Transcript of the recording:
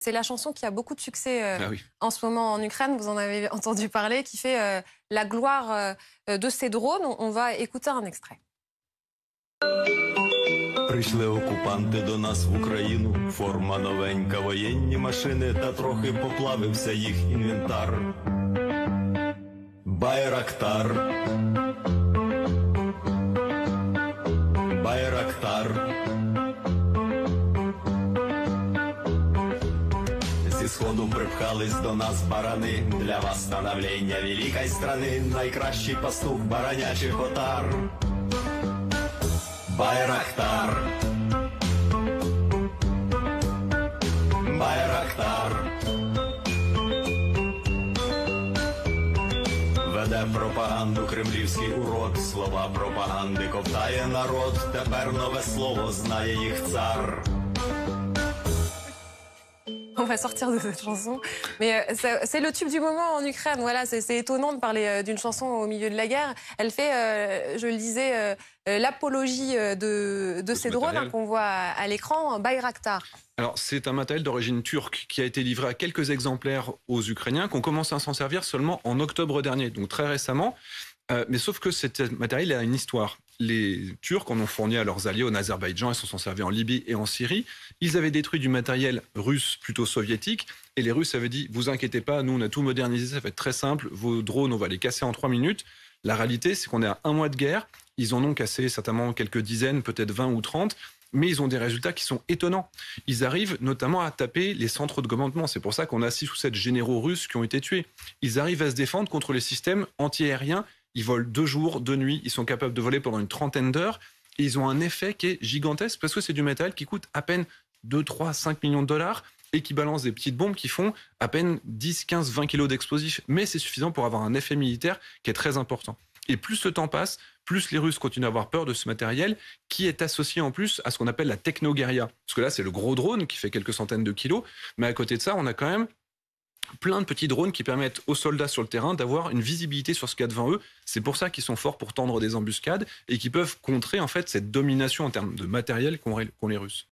C'est la chanson qui a beaucoup de succès Ah oui. en ce moment en Ukraine. Vous en avez entendu parler, qui fait la gloire de ces drones. On va écouter un extrait. Прийшли окупанти до нас в Україну, форма новенька, воєнні машини, та трохи поплавився їх інвентар. Байрактар. Байрактар. Зі сходу припхались до нас барани, для восстановлення великої страни, найкращий пастух баранячих отар. Байрактар. Байрактар. Веде пропаганду кремлівський урод, слова пропаганди ковтає народ, тепер нове слово знає їх цар. On va sortir de cette chanson. Mais c'est le tube du moment en Ukraine. Voilà, c'est étonnant de parler d'une chanson au milieu de la guerre. Elle fait, je le disais, l'apologie de ces drones qu'on voit à l'écran, Bayraktar. Alors, c'est un matériel d'origine turque qui a été livré à quelques exemplaires aux Ukrainiens, qui ont commencé à s'en servir seulement en octobre dernier, donc très récemment. Mais sauf que ce matériel a une histoire. Les Turcs en ont fourni à leurs alliés en Azerbaïdjan, ils s'en sont servis en Libye et en Syrie. Ils avaient détruit du matériel russe plutôt soviétique et les Russes avaient dit « vous inquiétez pas, nous on a tout modernisé, ça va être très simple, vos drones on va les casser en 3 minutes ». La réalité c'est qu'on est à 1 mois de guerre, ils en ont cassé certainement quelques dizaines, peut-être 20 ou 30, mais ils ont des résultats qui sont étonnants. Ils arrivent notamment à taper les centres de commandement. C'est pour ça qu'on a 6 ou 7 généraux russes qui ont été tués. Ils arrivent à se défendre contre les systèmes antiaériens. Ils volent 2 jours, 2 nuits. Ils sont capables de voler pendant une trentaine d'heures. Et ils ont un effet qui est gigantesque parce que c'est du métal qui coûte à peine 2, 3, 5 millions de dollars et qui balance des petites bombes qui font à peine 10, 15, 20 kilos d'explosifs. Mais c'est suffisant pour avoir un effet militaire qui est très important. Et plus le temps passe, plus les Russes continuent à avoir peur de ce matériel qui est associé en plus à ce qu'on appelle la technoguérilla. Parce que là, c'est le gros drone qui fait quelques centaines de kilos. Mais à côté de ça, on a quand même plein de petits drones qui permettent aux soldats sur le terrain d'avoir une visibilité sur ce qu'il y a devant eux. C'est pour ça qu'ils sont forts pour tendre des embuscades et qui peuvent contrer en fait cette domination en termes de matériel qu'ont les Russes.